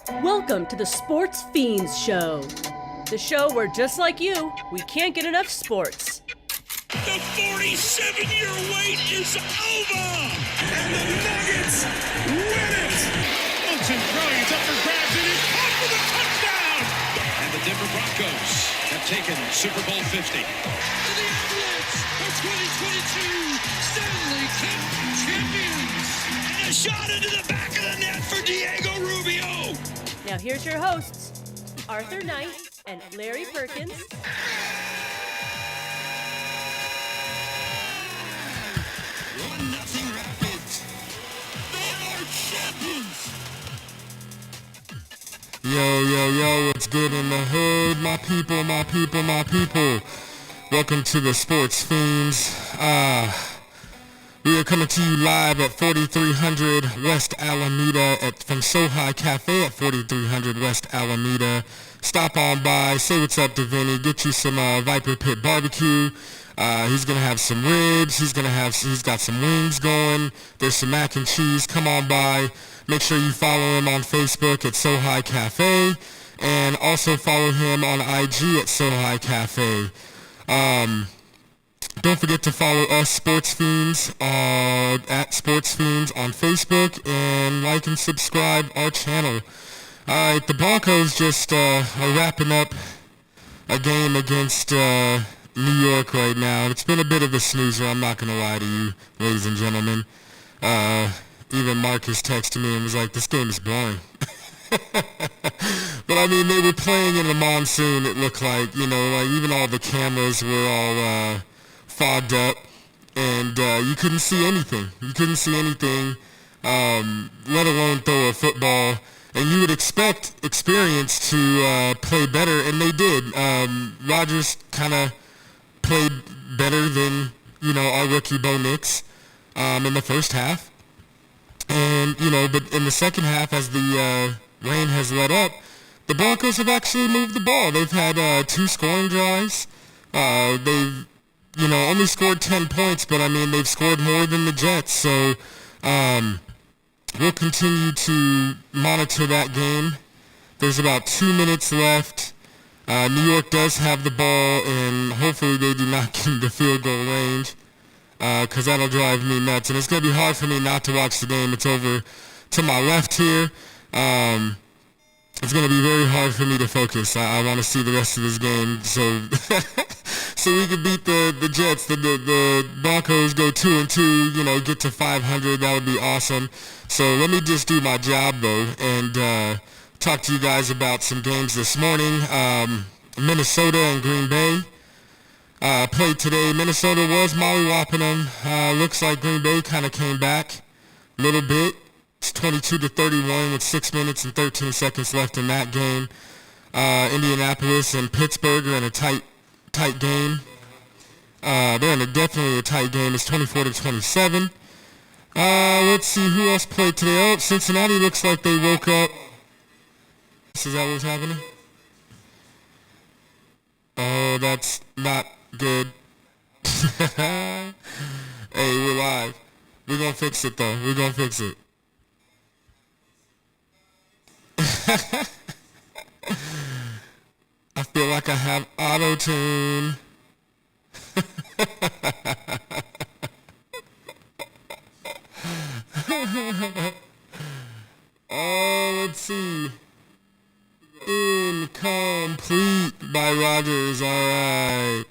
Welcome to the Sportz Phenz Show. The show where, just like you, we can't get enough sports. The 47-year wait is over! And the Nuggets win it! Wilson throwing, it's up for grabs, and it's caught for the touchdown! And the Denver Broncos have taken Super Bowl 50. To the Avalanche are 2022 Stanley Cup champions! And a shot into the back of the net for Diego Rubio! Now here's your hosts, Arthur Knight and Larry Perkins. Nothing Rapids. They are champions. Yo, what's good in the hood? My people. Welcome to the Sportz Phenz. We are coming to you live at 4300 West Alameda from Sohai Cafe at 4300 West Alameda. Stop on by, say what's up to Vinny, get you some Viper Pit barbecue. He's gonna have some ribs. He's got some wings going. There's some mac and cheese. Come on by. Make sure you follow him on Facebook at Sohai Cafe, and also follow him on IG at Sohai Cafe. Don't forget to follow us, Sportz Phenz, at Sportz Phenz on Facebook, and like and subscribe our channel. Alright, the Broncos just are wrapping up a game against New York right now. It's been a bit of a snoozer, I'm not going to lie to you, ladies and gentlemen. Even Marcus texted me and was like, this game is boring. But I mean, they were playing in the monsoon, it looked like, like even all the cameras were all fogged up, and you couldn't see anything. Let alone throw a football. And you would expect experience to play better, and they did. Rodgers kind of played better than, our rookie Bo Nix in the first half. And, but in the second half, as the rain has let up, the Broncos have actually moved the ball. They've had 2 scoring drives. They've, only scored 10 points, but, they've scored more than the Jets. So, we'll continue to monitor that game. There's about 2 minutes left. New York does have the ball, and hopefully they do not get into field goal range, because that'll drive me nuts. And it's going to be hard for me not to watch the game. It's over to my left here. It's going to be very hard for me to focus. I want to see the rest of this game so so we can beat the Jets. The Broncos go 2-2, get to 500. That would be awesome. So let me just do my job, though, and talk to you guys about some games this morning. Minnesota and Green Bay played today. Minnesota was mollywopping them. Looks like Green Bay kind of came back a little bit. It's 22-31 with 6 minutes and 13 seconds left in that game. Indianapolis and Pittsburgh are in a tight game. They're in definitely a tight game. It's 24-27. Let's see who else played today. Oh, Cincinnati looks like they woke up. Is that what's happening? Oh, that's not good. Hey, we're live. We're gonna fix it, though. We're gonna fix it. I feel like I have auto-tune. Oh, let's see. Incomplete by Rodgers. All right.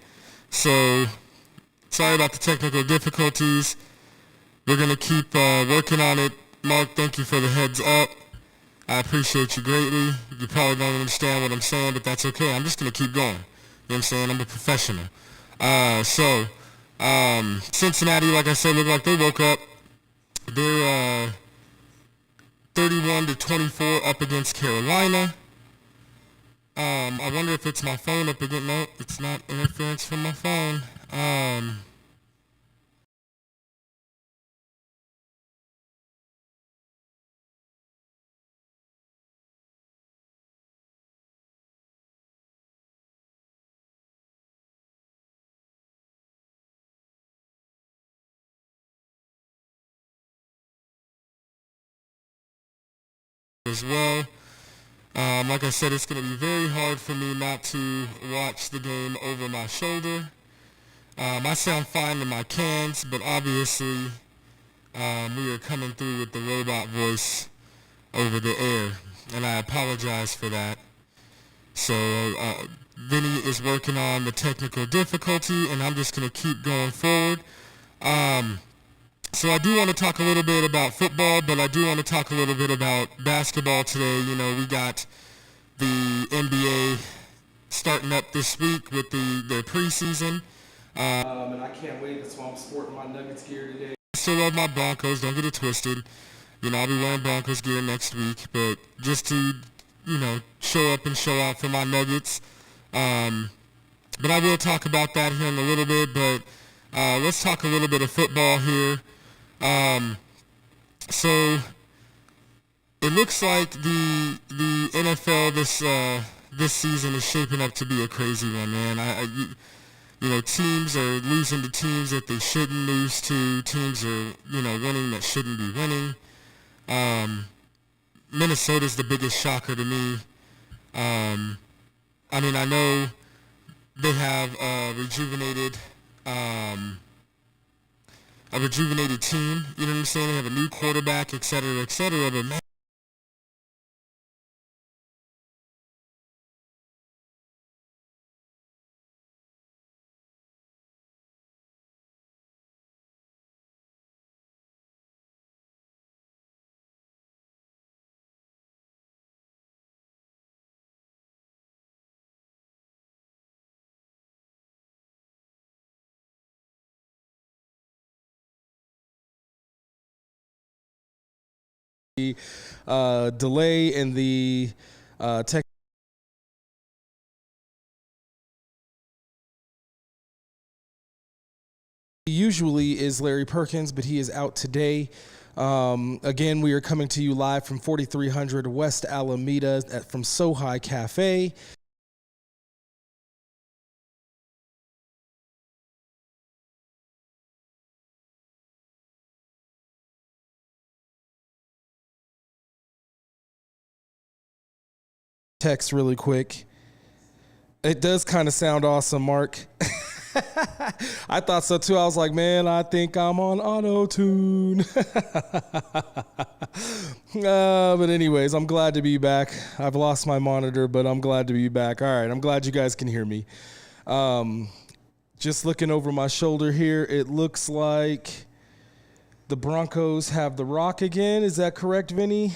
So, sorry about the technical difficulties. We're going to keep working on it. Mark, thank you for the heads up. I appreciate you greatly. You probably don't understand what I'm saying, but that's okay. I'm just going to keep going. You know what I'm saying? I'm a professional. Cincinnati, like I said, look like they woke up. They're 31-24 up against Carolina. I wonder if it's my phone up again. No, it's not interference from my phone. As well. Like I said, it's going to be very hard for me not to watch the game over my shoulder. I sound fine in my cans, but obviously we are coming through with the robot voice over the air, and I apologize for that. So Vinny is working on the technical difficulty, and I'm just going to keep going forward. So I do want to talk a little bit about football, but I do want to talk a little bit about basketball today. You know, we got the NBA starting up this week with their preseason. And I can't wait. That's why I'm sporting my Nuggets gear today. I still love my Broncos. Don't get it twisted. You know, I'll be wearing Broncos gear next week, but just to, you know, show up and show out for my Nuggets. But I will talk about that here in a little bit, but let's talk a little bit of football here. So it looks like the NFL this season is shaping up to be a crazy one, man. You know, teams are losing to teams that they shouldn't lose to. Teams are, you know, winning that shouldn't be winning. Minnesota's the biggest shocker to me. I mean, I know they have a rejuvenated team. You know what I'm saying? They have a new quarterback, et cetera, but man, delay in the tech. Usually is Larry Perkins, but he is out today. Again, we are coming to you live from 4300 West Alameda from Sohai Cafe. Text really quick. It does kind of sound awesome, Mark. I thought so too. I was like, man, I think I'm on auto-tune. But anyways, I'm glad to be back. I've lost my monitor, but I'm glad to be back. All right, I'm glad you guys can hear me. Just looking over my shoulder here, it looks like the Broncos have the Rock again. Is that correct, Vinny?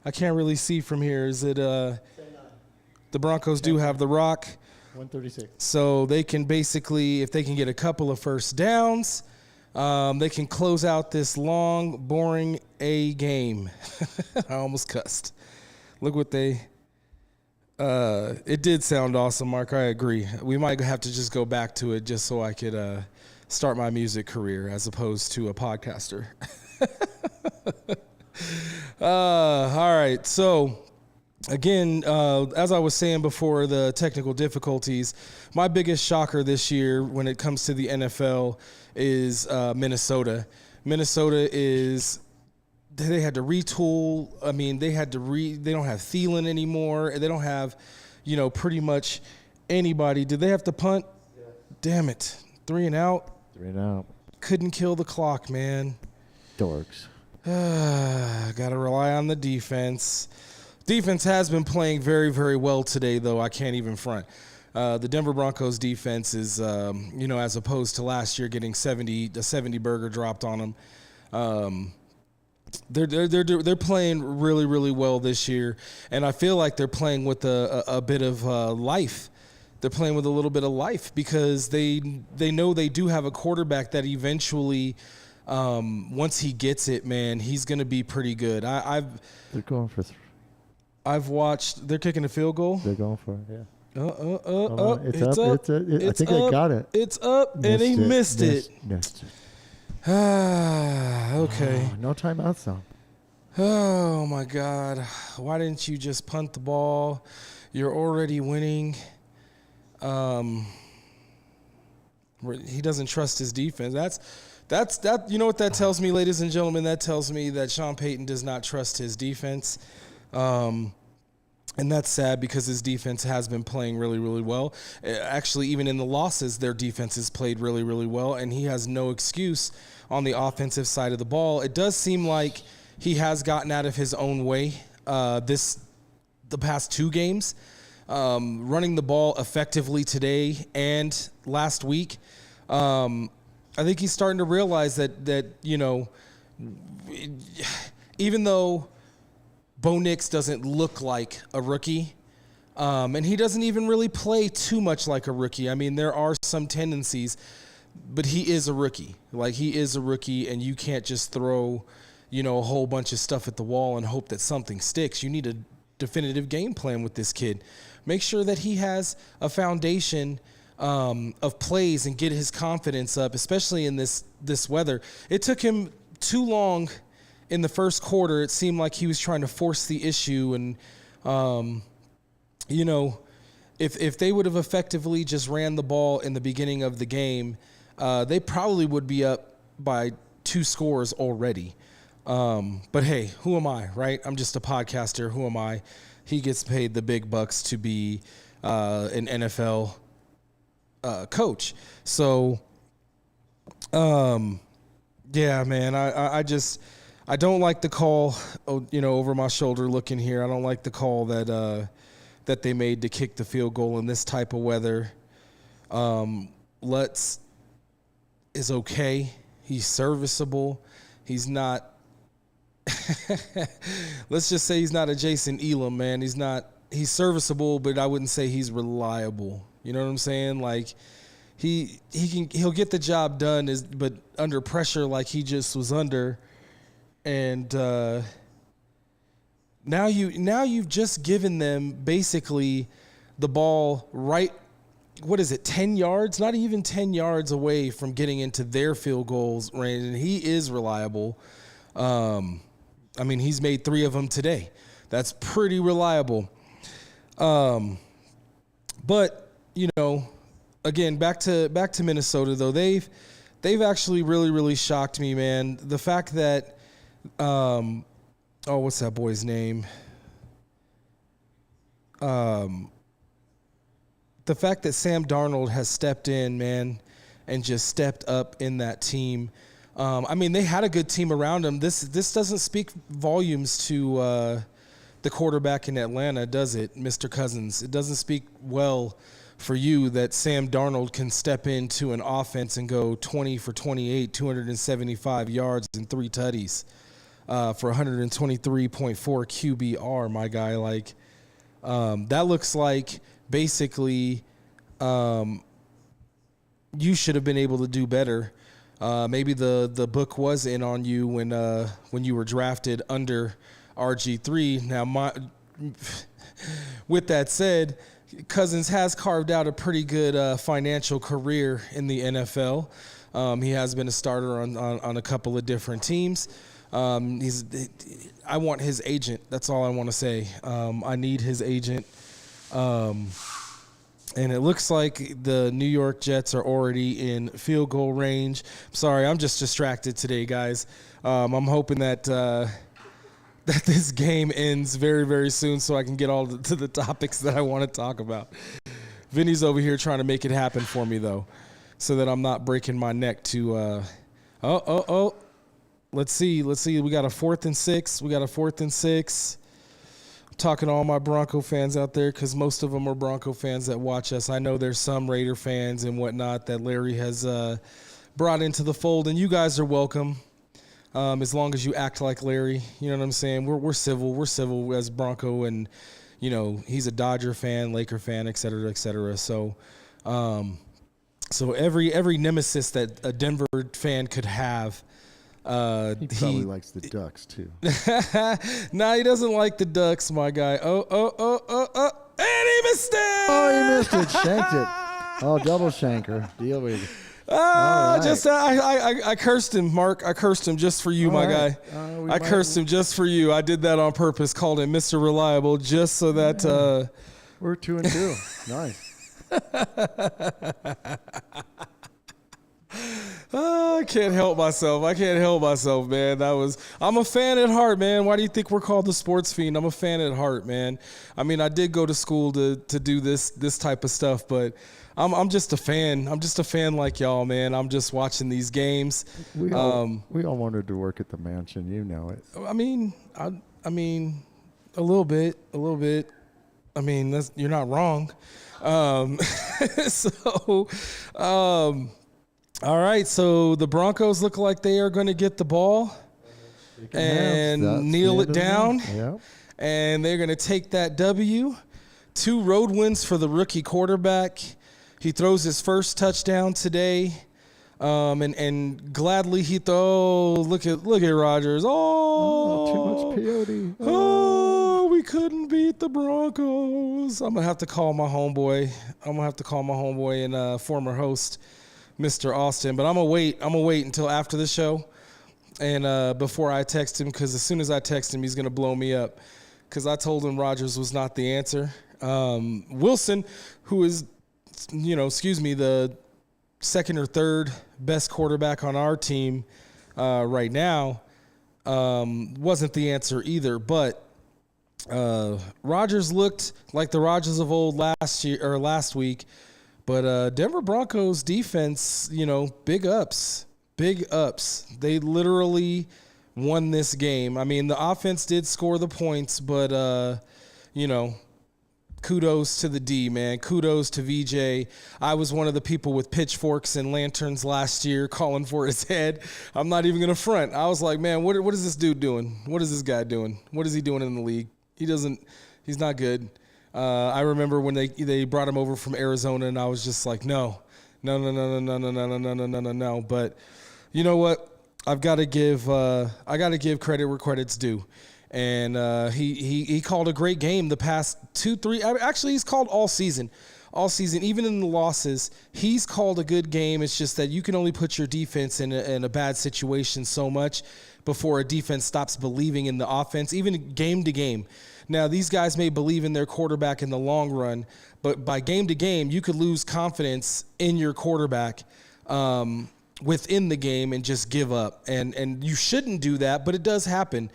I can't really see from here. Is it the Broncos do have the Rock? 136. So they can basically, if they can get a couple of first downs, they can close out this long, boring A game. I almost cussed. Look what they, it did sound awesome, Mark. I agree. We might have to just go back to it just so I could start my music career as opposed to a podcaster. All right. So again, as I was saying before the technical difficulties, my biggest shocker this year when it comes to the NFL is Minnesota. Minnesota is, they had to retool. I mean, they don't have Thielen anymore. They don't have, you know, pretty much anybody. Did they have to punt? Yeah. Damn it. 3 and out. 3 and out. Couldn't kill the clock, man. Dorks. Got to rely on the defense. Defense has been playing very, very well today, though. I can't even front. The Denver Broncos defense is, you know, as opposed to last year getting the 70 burger dropped on them. They're playing really, really well this year, and I feel like they're playing with a bit of life. They're playing with a little bit of life because they know they do have a quarterback that eventually. Once he gets it, man, he's going to be pretty good. They're going for I've watched. They're kicking a field goal. They're going for it, yeah. It's up. I think I got it. It's up, and he missed it. Missed it. Okay. Oh, no timeouts, though. Oh, my God. Why didn't you just punt the ball? You're already winning. He doesn't trust his defense. That's you know what that tells me, ladies and gentlemen? That tells me that Sean Payton does not trust his defense. And that's sad because his defense has been playing really, really well. Actually, even in the losses, their defense has played really, really well, and he has no excuse on the offensive side of the ball. It does seem like he has gotten out of his own way the past 2 games, running the ball effectively today and last week. I think he's starting to realize that even though Bo Nix doesn't look like a rookie, and he doesn't even really play too much like a rookie. I mean, there are some tendencies, but he is a rookie. Like, he is a rookie, and you can't just throw, a whole bunch of stuff at the wall and hope that something sticks. You need a definitive game plan with this kid. Make sure that he has a foundation of plays and get his confidence up, especially in this weather. It took him too long in the first quarter. It seemed like he was trying to force the issue, and if they would have effectively just ran the ball in the beginning of the game, they probably would be up by 2 scores already. But hey, who am I, right? I'm just a podcaster. Who am I? He gets paid the big bucks to be an NFL coach. So, yeah, man, I don't like the call, over my shoulder looking here. I don't like the call that they made to kick the field goal in this type of weather. Lutz is okay. He's serviceable. He's not let's just say he's not a Jason Elam, man. He's serviceable, but I wouldn't say he's reliable. You know what I'm saying? Like, he'll get the job done, but under pressure like he just was under. And now you've just given them basically the ball right, 10 yards? Not even 10 yards away from getting into their field goals range, and he is reliable. He's made 3 of them today. That's pretty reliable. But again, back to Minnesota though. They've actually really, really shocked me, man. The fact that what's that boy's name? The fact that Sam Darnold has stepped in, man, and just stepped up in that team. They had a good team around him. This doesn't speak volumes to the quarterback in Atlanta, does it, Mr. Cousins? It doesn't speak well for you that Sam Darnold can step into an offense and go 20 for 28, 275 yards and 3 tutties for 123.4 QBR, my guy. Like, that looks like basically you should have been able to do better. Maybe the book was in on you when you were drafted under RG3. Now, with that said, Cousins has carved out a pretty good financial career in the NFL. He has been a starter on a couple of different teams. I want his agent. That's all I want to say. I need his agent. And it looks like the New York Jets are already in field goal range. Sorry, I'm just distracted today, guys. I'm hoping that this game ends very, very soon so I can get all to the topics that I want to talk about. Vinny's over here trying to make it happen for me, though, so that I'm not breaking my neck to Let's see. We got a 4th and 6. Talking to all my Bronco fans out there, because most of them are Bronco fans that watch us. I know there's some Raider fans and whatnot that Larry has brought into the fold, and you guys are welcome as long as you act like Larry. You know what I'm saying? We're civil. We're civil as Bronco, and he's a Dodger fan, Laker fan, et cetera, et cetera. So every nemesis that a Denver fan could have. He probably likes the Ducks, too. Nah, he doesn't like the Ducks, my guy. And he missed it! Oh, he missed it. Shanked it. Oh, double shanker. Deal with it. I cursed him, Mark. I cursed him just for you, my guy. I cursed him just for you. I did that on purpose, called him Mr. Reliable, just so that... We're 2-2. Nice. I can't help myself. Man. I'm a fan at heart, man. Why do you think we're called the Sports Fiend? I'm a fan at heart, man. I mean, I did go to school to do this type of stuff, but I'm just a fan. I'm just a fan like y'all, man. I'm just watching these games. We all wanted to work at the mansion. You know it. I mean, a little bit. I mean, you're not wrong. All right. So the Broncos look like they are going to get the ball and kneel it down. Yep. And they're going to take that W. 2 road wins for the rookie quarterback. He throws his first touchdown today. And gladly he throws. Look at Rodgers. Too much peyote. Oh, we couldn't beat the Broncos. I'm gonna have to call my homeboy. And former host, Mr. Austin. But I'm gonna wait until after the show, and before I text him, because as soon as I text him, he's gonna blow me up. Because I told him Rodgers was not the answer. Wilson, who is, the second or third best quarterback on our team right now, wasn't the answer either. But Rodgers looked like the Rodgers of old last week. But Denver Broncos defense, big ups. They literally won this game. I mean, the offense did score the points, but kudos to the D, man. Kudos to VJ. I was one of the people with pitchforks and lanterns last year calling for his head. I'm not even going to front. I was like, man, what is this dude doing? What is this guy doing? What is he doing in the league? He's not good. I remember when they brought him over from Arizona, and I was just like, no. But you know what? I got to give credit where credit's due. And he called a great game the past 2-3. Actually, he's called all season. Even in the losses, he's called a good game. It's just that you can only put your defense in a bad situation so much before a defense stops believing in the offense, even game to game. Now, these guys may believe in their quarterback in the long run, but by game to game, you could lose confidence in your quarterback within the game and just give up. And you shouldn't do that, but it does happen.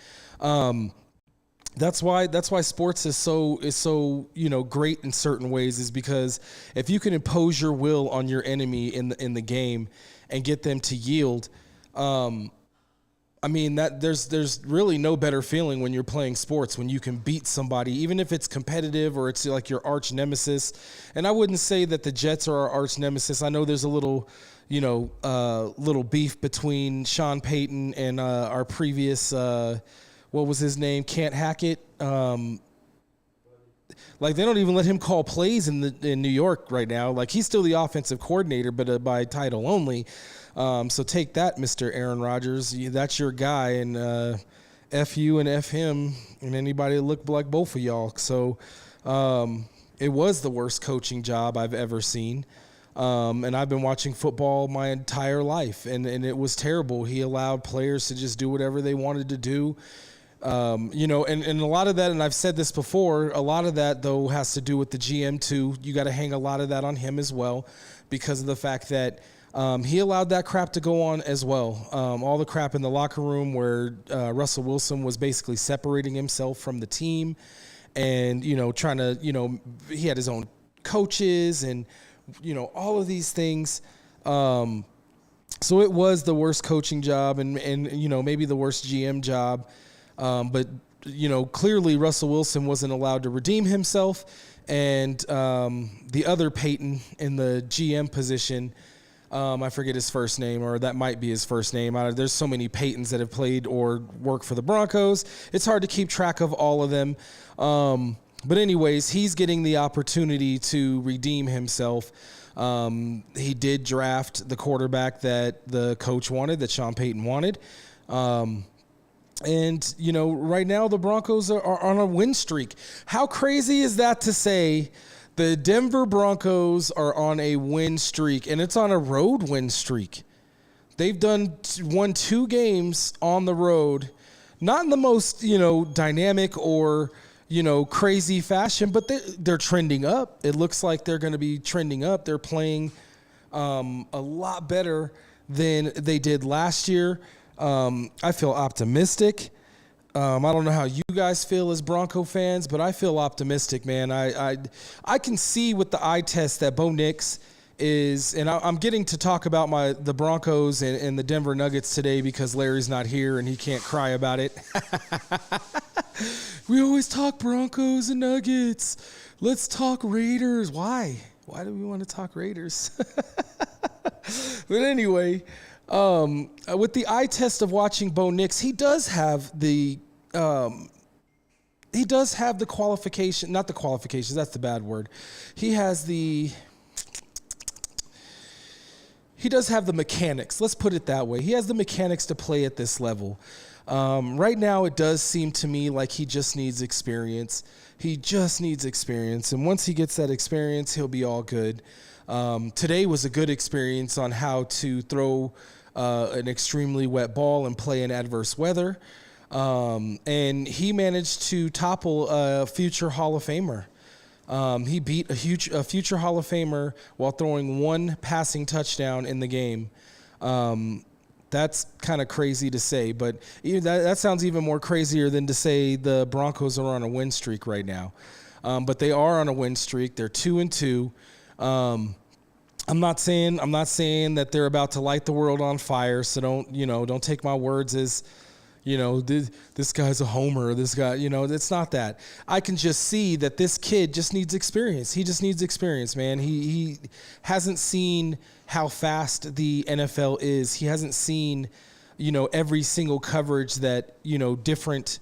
That's why sports is so great in certain ways, is because if you can impose your will on your enemy in the game and get them to yield, that there's really no better feeling when you're playing sports, when you can beat somebody, even if it's competitive or it's like your arch nemesis. And I wouldn't say that the Jets are our arch nemesis. I know there's a little beef between Sean Payton and our previous what was his name? Can't Hackett. Like, they don't even let him call plays in New York right now. Like, he's still the offensive coordinator, but by title only. So take that, Mr. Aaron Rodgers. That's your guy, and F you and F him and anybody that looked like both of y'all. So it was the worst coaching job I've ever seen. And I've been watching football my entire life, and it was terrible. He allowed players to just do whatever they wanted to do. And a lot of that, and I've said this before, a lot of that, though, has to do with the GM, too. You got to hang a lot of that on him as well, because of the fact that he allowed that crap to go on as well. All the crap in the locker room where Russell Wilson was basically separating himself from the team and, trying to, he had his own coaches and, all of these things. So it was the worst coaching job and maybe the worst GM job. But clearly Russell Wilson wasn't allowed to redeem himself, and the other Peyton in the GM position, I forget his first name, or that might be his first name. There's so many Peytons that have played or worked for the Broncos. It's hard to keep track of all of them. But anyways, he's getting the opportunity to redeem himself. He did draft the quarterback that the coach wanted, that Sean Payton wanted. And, right now the Broncos are on a win streak. How crazy is that to say? The Denver Broncos are on a win streak, and it's on a road win streak. They've won 2 games on the road, not in the most, dynamic or, crazy fashion, but they're trending up. It looks like they're going to be trending up. They're playing a lot better than they did last year. I feel optimistic. I don't know how you guys feel as Bronco fans, but I feel optimistic, man. I can see with the eye test that Bo Nix is, and I'm getting to talk about the Broncos and the Denver Nuggets today because Larry's not here and he can't cry about it. We always talk Broncos and Nuggets. Let's talk Raiders. Why? Why do we want to talk Raiders? But anyway, with the eye test of watching Bo Nix, he does have the qualification, not the qualifications, that's the bad word. He does have the mechanics. Let's put it that way. He has the mechanics to play at this level. Right now, it does seem to me like he just needs experience. He just needs experience. And once he gets that experience, he'll be all good. Today was a good experience on how to throw an extremely wet ball and play in adverse weather. And he managed to topple a future Hall of Famer. He beat a future Hall of Famer while throwing one passing touchdown in the game. That's kind of crazy to say, but that sounds even more crazier than to say the Broncos are on a win streak right now. But they are on a win streak. They're 2-2. I'm not saying that they're about to light the world on fire. So don't take my words as, this guy's a homer. This guy, it's not that. I can just see that this kid just needs experience. He just needs experience, man. He hasn't seen how fast the NFL is. He hasn't seen, every single coverage that, different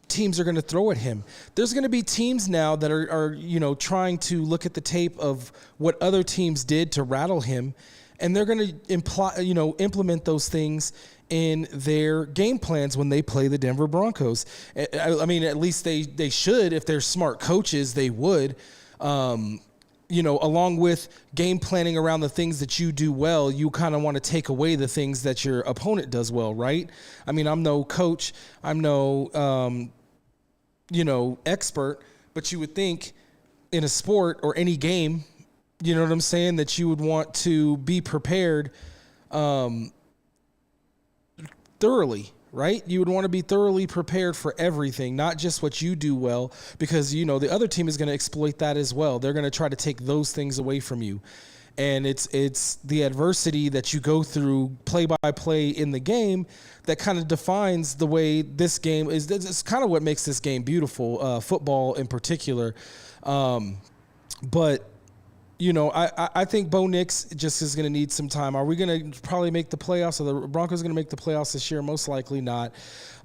teams are going to throw at him. There's going to be teams now that are trying to look at the tape of what other teams did to rattle him, and they're going to implement those things in their game plans when they play the Denver Broncos. I mean, at least they should. If they're smart coaches, they would. Along with game planning around the things that you do well, you kind of want to take away the things that your opponent does well, right? I mean, I'm no coach. I'm no, expert, but you would think in a sport or any game, you know what I'm saying, that you would want to be prepared thoroughly, right? You would want to be thoroughly prepared for everything, not just what you do well, because, the other team is going to exploit that as well. They're going to try to take those things away from you. And it's the adversity that you go through play by play in the game that kind of defines the way this game is. It's kind of what makes this game beautiful, football in particular. But I think Bo Nix just is going to need some time. Are we going to probably make the playoffs? Are the Broncos going to make the playoffs this year? Most likely not.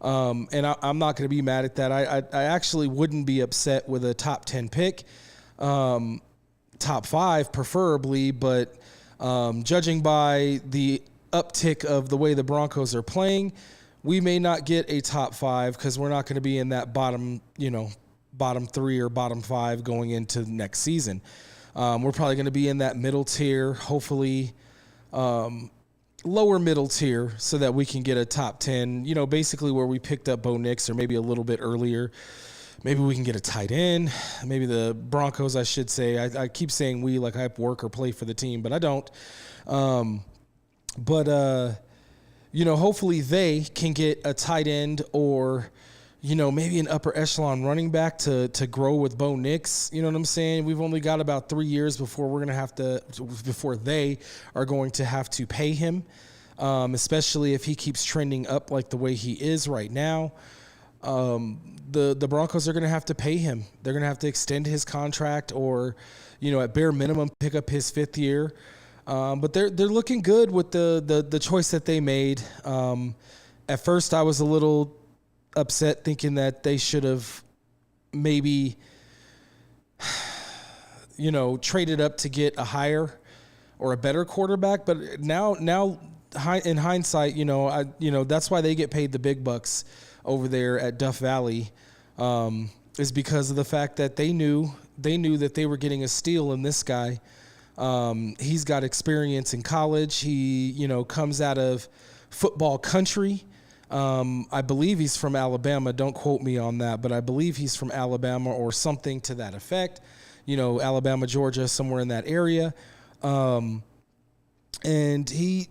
And I'm not going to be mad at that. I actually wouldn't be upset with a top 10 pick, top 5 preferably, but judging by the uptick of the way the Broncos are playing, we may not get a top 5 because we're not going to be in that bottom 3 or bottom 5 going into next season. We're probably going to be in that middle tier, hopefully lower middle tier, so that we can get a top 10, basically where we picked up Bo Nix, or maybe a little bit earlier. Maybe we can get a tight end. Maybe the Broncos, I should say. I keep saying we like I work or play for the team, but I don't. Hopefully they can get a tight end or maybe an upper echelon running back to grow with Bo Nix. You know what I'm saying? We've only got about 3 years before they are going to have to pay him, especially if he keeps trending up like the way he is right now. The Broncos are going to have to pay him. They're going to have to extend his contract or, at bare minimum, pick up his 5th year. But they're looking good with the choice that they made. At first, I was a little upset thinking that they should have maybe traded up to get a higher or a better quarterback, but now in hindsight, that's why they get paid the big bucks over there at Duff Valley, is because of the fact that they knew that they were getting a steal in this guy. He's got experience in college. He comes out of football country. I believe he's from Alabama. Don't quote me on that, but I believe he's from Alabama or something to that effect. Alabama, Georgia, somewhere in that area. and he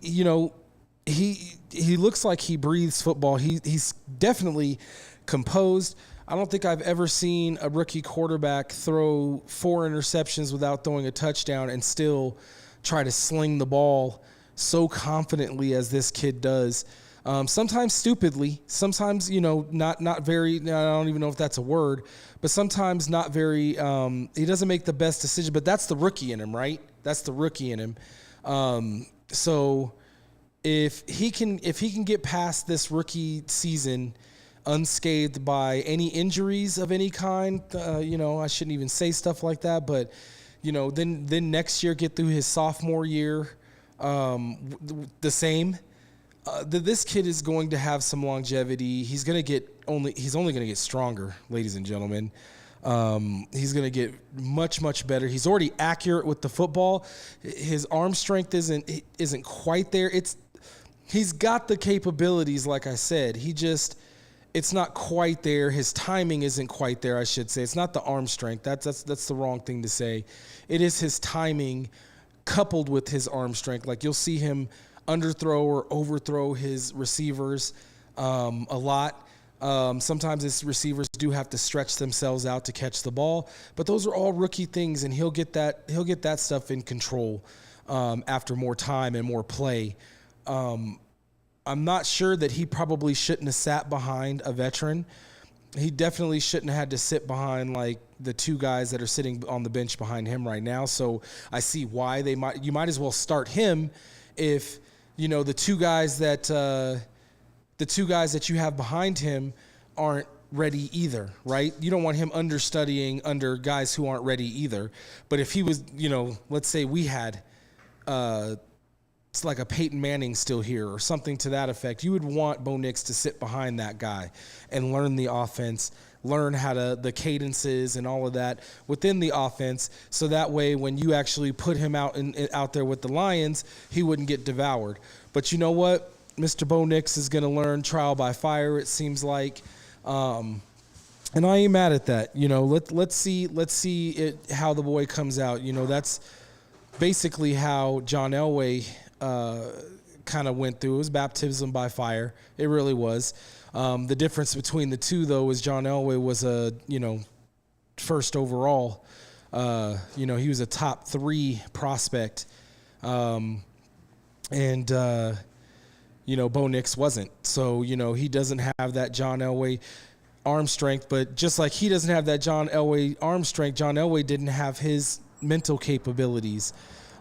looks like he breathes football. He's definitely composed. I don't think I've ever seen a rookie quarterback throw 4 interceptions without throwing a touchdown and still try to sling the ball so confidently as this kid does. Sometimes stupidly, sometimes, not very, I don't even know if that's a word, but sometimes not very, he doesn't make the best decision, but that's the rookie in him, right? That's the rookie in him. So if he can get past this rookie season unscathed by any injuries of any kind, I shouldn't even say stuff like that, but then next year get through his sophomore year the same. This kid is going to have some longevity. He's only going to get stronger, ladies and gentlemen. He's going to get much, much better. He's already accurate with the football. His arm strength isn't quite there. He's got the capabilities, like I said. It's not quite there. His timing isn't quite there, I should say. It's not the arm strength. That's the wrong thing to say. It is his timing coupled with his arm strength. Like, you'll see him underthrow or overthrow his receivers a lot. Sometimes his receivers do have to stretch themselves out to catch the ball, but those are all rookie things, and he'll get that stuff in control after more time and more play. I'm not sure that he probably shouldn't have sat behind a veteran. He definitely shouldn't have had to sit behind like the 2 guys that are sitting on the bench behind him right now. So I see why you might as well start him if the 2 guys that you have behind him aren't ready either, right? You don't want him understudying under guys who aren't ready either. But if he was, let's say we had it's like a Peyton Manning still here or something to that effect, you would want Bo Nix to sit behind that guy and learn the offense, learn the cadences and all of that within the offense, so that way when you actually put him out there with the Lions, he wouldn't get devoured. But you know what? Mr. Bo Nix is going to learn trial by fire, it seems like. And I ain't mad at that. Let's see how the boy comes out. That's basically how John Elway kind of went through. It was baptism by fire. It really was. The difference between the two, though, is John Elway was a, first overall. He was a top 3 prospect. Bo Nix wasn't. So, he doesn't have that John Elway arm strength. But just like he doesn't have that John Elway arm strength, John Elway didn't have his mental capabilities.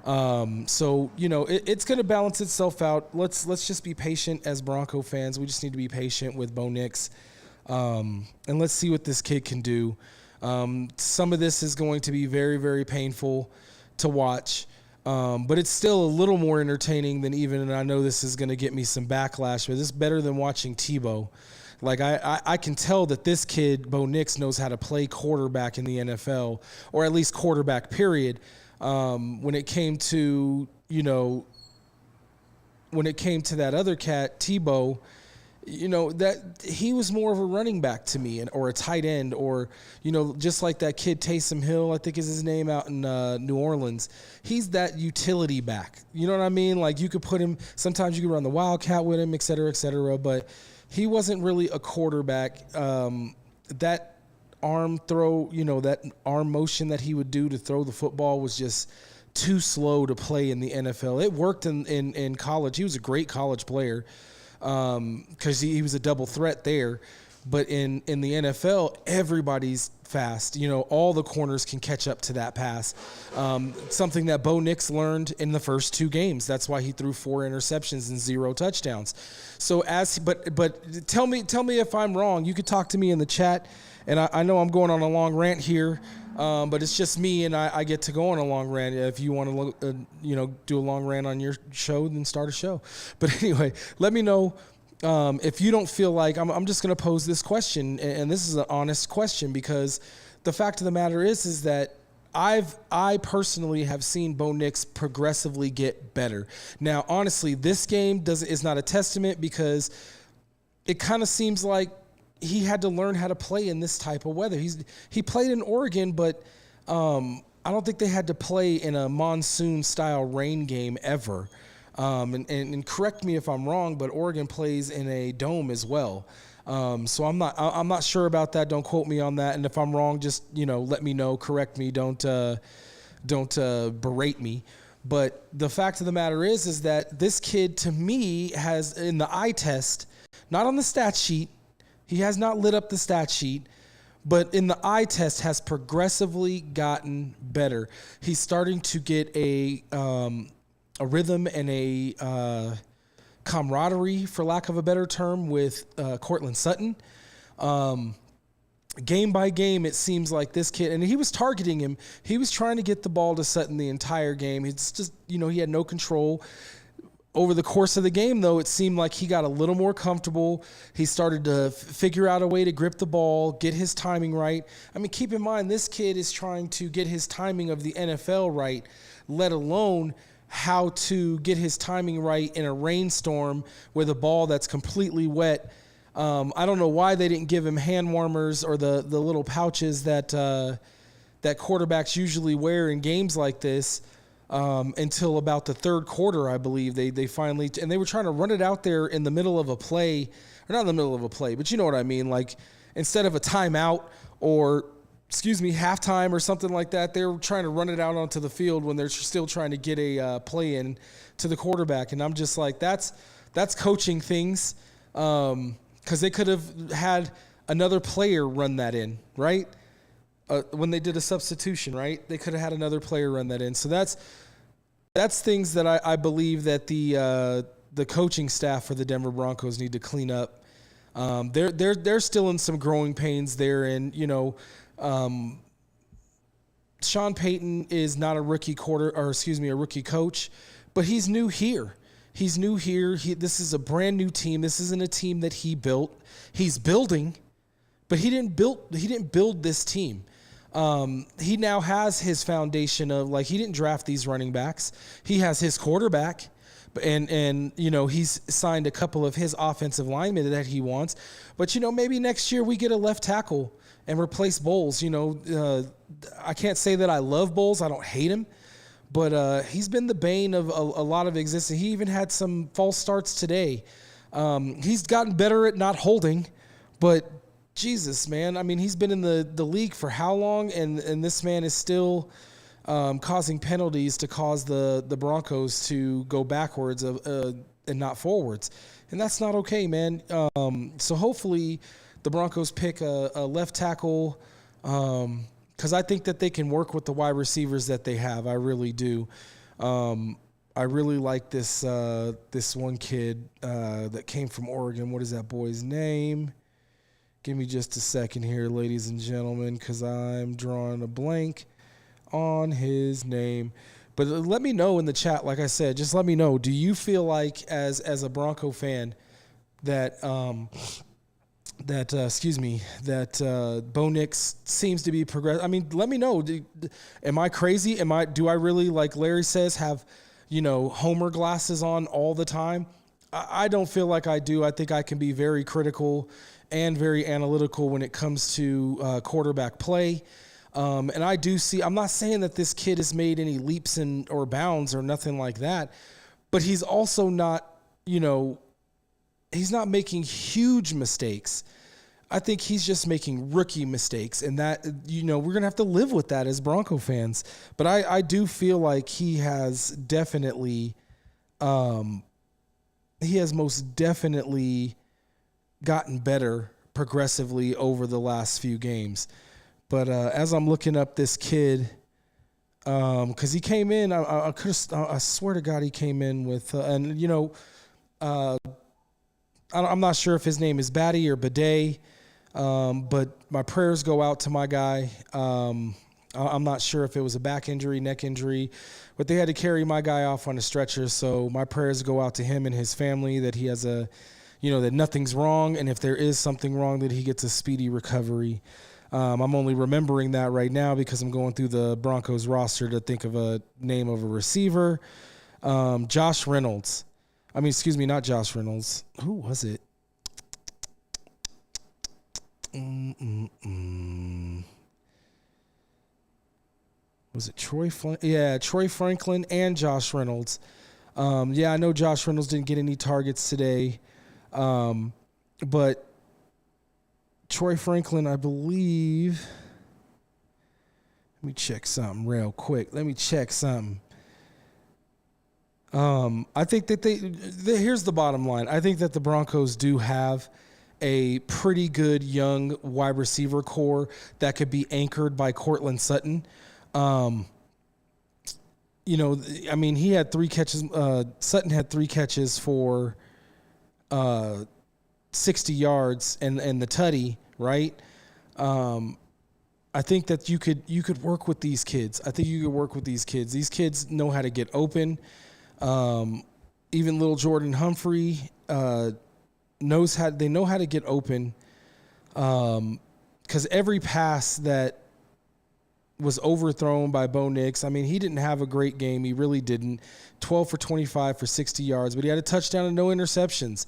So, it's going to balance itself out. Let's just be patient as Bronco fans. We just need to be patient with Bo Nix. And let's see what this kid can do. Some of this is going to be very, very painful to watch. But it's still a little more entertaining than and I know this is going to get me some backlash, but it's better than watching Tebow. Like, I can tell that this kid, Bo Nix, knows how to play quarterback in the NFL, or at least quarterback, period. When it came to that other cat, Tebow, that he was more of a running back to me, or a tight end, or, just like that kid Taysom Hill, I think is his name, out in New Orleans. He's that utility back. You know what I mean? Like, you could put him, sometimes you could run the Wildcat with him, et cetera, but he wasn't really a quarterback. That arm throw, that arm motion that he would do to throw the football was just too slow to play in the NFL. It worked in college. He was a great college player because he was a double threat there. But in the NFL, everybody's fast. All the corners can catch up to that pass. Something that Bo Nix learned in the first 2 games. That's why he threw 4 interceptions and 0 touchdowns. So but tell me if I'm wrong. You could talk to me in the chat. And I know I'm going on a long rant here, but it's just me, and I get to go on a long rant. If you want to, do a long rant on your show, then start a show. But anyway, let me know if you don't feel like I'm just going to pose this question, and this is an honest question, because the fact of the matter is that I personally have seen Bo Nix progressively get better. Now, honestly, this game is not a testament, because it kind of seems like he had to learn how to play in this type of weather. He played in Oregon, but I don't think they had to play in a monsoon-style rain game ever. And correct me if I'm wrong, but Oregon plays in a dome as well. So I'm not sure about that. Don't quote me on that. And if I'm wrong, just let me know, correct me. Don't berate me. But the fact of the matter is that this kid, to me, has in the eye test, not on the stat sheet. He has not lit up the stat sheet, but in the eye test has progressively gotten better. He's starting to get a rhythm and a camaraderie, for lack of a better term, with Cortland Sutton. Game by game, it seems like this kid, and he was targeting him. He was trying to get the ball to Sutton the entire game. It's just, he had no control. Over the course of the game, though, it seemed like he got a little more comfortable. He started to figure out a way to grip the ball, get his timing right. I mean, keep in mind, this kid is trying to get his timing of the NFL right, let alone how to get his timing right in a rainstorm with a ball that's completely wet. I don't know why they didn't give him hand warmers or the little pouches that quarterbacks usually wear in games like this until about the third quarter, I believe. They finally – and they were trying to run it out there in the middle of a play – or not in the middle of a play, but you know what I mean. Like instead of a timeout or – halftime or something like that, they're trying to run it out onto the field when they're still trying to get a play in to the quarterback. And I'm just like, that's coaching things. Because they could have had another player run that in, right? When they did a substitution, right? They could have had another player run that in. So that's things that I believe that the coaching staff for the Denver Broncos need to clean up. They're still in some growing pains there, and Sean Payton is not a rookie a rookie coach, but he's new here. He's new here. This is a brand new team. This isn't a team that he built. He's building, but he didn't build this team. He now has his foundation of, like, he didn't draft these running backs. He has his quarterback, and he's signed a couple of his offensive linemen that he wants. But maybe next year we get a left tackle and replace Bowles. I can't say that I love Bowles. I don't hate him. But he's been the bane of a lot of existence. He even had some false starts today. He's gotten better at not holding, but Jesus, man. I mean, he's been in the league for how long? And this man is still causing penalties to cause the Broncos to go backwards and not forwards. And that's not okay, man. So hopefully the Broncos pick a left tackle, because I think that they can work with the wide receivers that they have. I really do. I really like this one kid that came from Oregon. What is that boy's name? Give me just a second here, ladies and gentlemen, because I'm drawing a blank on his name. But let me know in the chat, like I said, just let me know. Do you feel like, as a Bronco fan, that Bo Nix seems to be progress? I mean, let me know. Am I crazy? Do I really, like Larry says, have Homer glasses on all the time? I don't feel like I do. I think I can be very critical and very analytical when it comes to quarterback play. And I do see, I'm not saying that this kid has made any leaps or bounds or nothing like that, but he's also not, he's not making huge mistakes. I think he's just making rookie mistakes, and that, we're going to have to live with that as Bronco fans. But I do feel like he has definitely, most definitely gotten better progressively over the last few games. But as I'm looking up this kid, because he came in, I swear to God he came in with, I'm not sure if his name is Batty or Bidet, but my prayers go out to my guy. I'm not sure if it was a back injury, neck injury, but they had to carry my guy off on a stretcher. So my prayers go out to him and his family, that he has that nothing's wrong. And if there is something wrong, that he gets a speedy recovery. I'm only remembering that right now because I'm going through the Broncos roster to think of a name of a receiver. Josh Reynolds. Not Josh Reynolds. Who was it? Was it Troy? Yeah, Troy Franklin and Josh Reynolds. Yeah, I know Josh Reynolds didn't get any targets today, but Troy Franklin, I believe. Let me check something real quick. I think that here's the bottom line. I think that the Broncos do have a pretty good young wide receiver core that could be anchored by Cortland Sutton. He had 3 catches. Sutton had 3 catches for 60 yards and the tutty, right? I think that you could work with these kids. These kids know how to get open. Even little Jordan Humphrey knows how to get open. Because every pass that was overthrown by Bo Nix, I mean, he didn't have a great game. He really didn't. 12 for 25 for 60 yards, but he had a touchdown and no interceptions.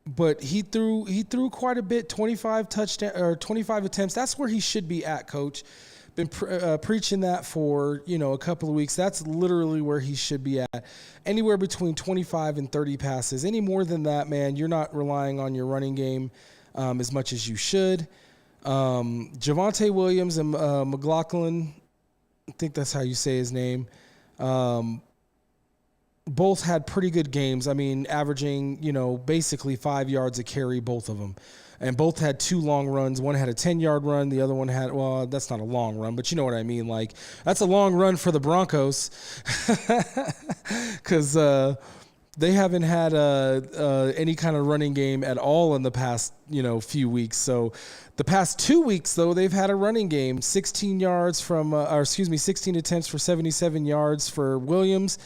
But he threw quite a bit, 25 attempts. That's where he should be at, Coach. Been preaching that for, a couple of weeks. That's literally where he should be at. Anywhere between 25 and 30 passes. Any more than that, man, you're not relying on your running game as much as you should. Javonte Williams and McLaughlin, I think that's how you say his name, both had pretty good games. I mean, averaging, basically 5 yards a carry, both of them. And both had 2 long runs. One had a 10-yard run. The other one had, well, that's not a long run, but you know what I mean. Like, that's a long run for the Broncos because they haven't had any kind of running game at all in the past, few weeks. So the past 2 weeks, though, they've had a running game. 16 attempts for 77 yards for Williams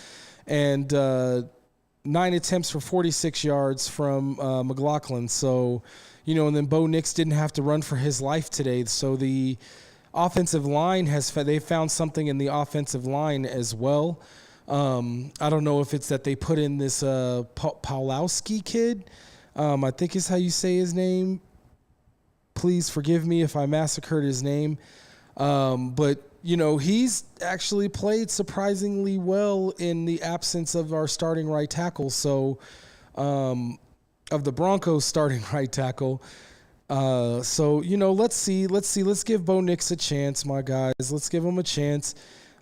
and 9 attempts for 46 yards from McLaughlin. So, and then Bo Nix didn't have to run for his life today. So the offensive line they found something in the offensive line as well. I don't know if it's that they put in this Pawlowski kid. I think is how you say his name. Please forgive me if I massacred his name. But, he's actually played surprisingly well in the absence of our starting right tackle. So, of the Broncos starting right tackle. So, let's see. Let's give Bo Nix a chance, my guys. Let's give him a chance.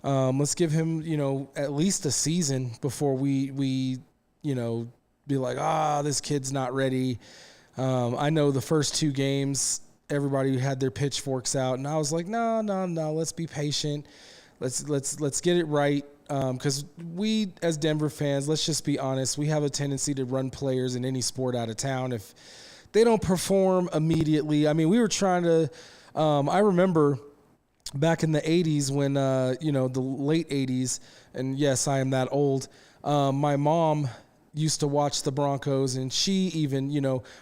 Let's give him, at least a season before we be like, this kid's not ready. I know the first 2 games, everybody had their pitchforks out, and I was like, no, let's be patient. Let's get it right. Because we, as Denver fans, let's just be honest, we have a tendency to run players in any sport out of town if they don't perform immediately. I mean, we were trying to I remember back in the 80s when, the late 80s, and yes, I am that old, my mom used to watch the Broncos, and she even,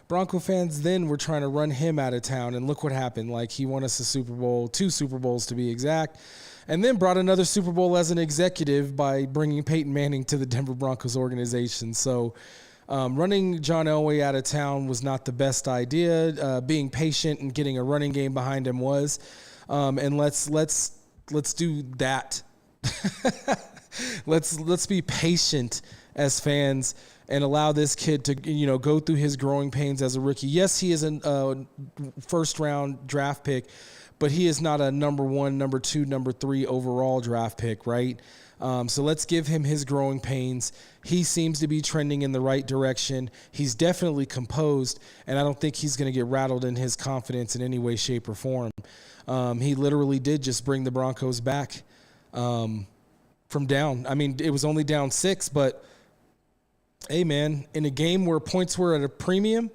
Bronco fans then were trying to run him out of town, and look what happened. Like, he won us a Super Bowl, 2 Super Bowls to be exact, and then brought another Super Bowl as an executive by bringing Peyton Manning to the Denver Broncos organization. So running John Elway out of town was not the best idea. Being patient and getting a running game behind him was. And let's do that. Let's be patient as fans and allow this kid to, go through his growing pains as a rookie. Yes, he is a first-round draft pick, but he is not a number 1, number 2, number 3 overall draft pick, right? So let's give him his growing pains. He seems to be trending in the right direction. He's definitely composed, and I don't think he's going to get rattled in his confidence in any way, shape, or form. He literally did just bring the Broncos back from down. I mean, it was only down 6, but, hey, man, in a game where points were at a premium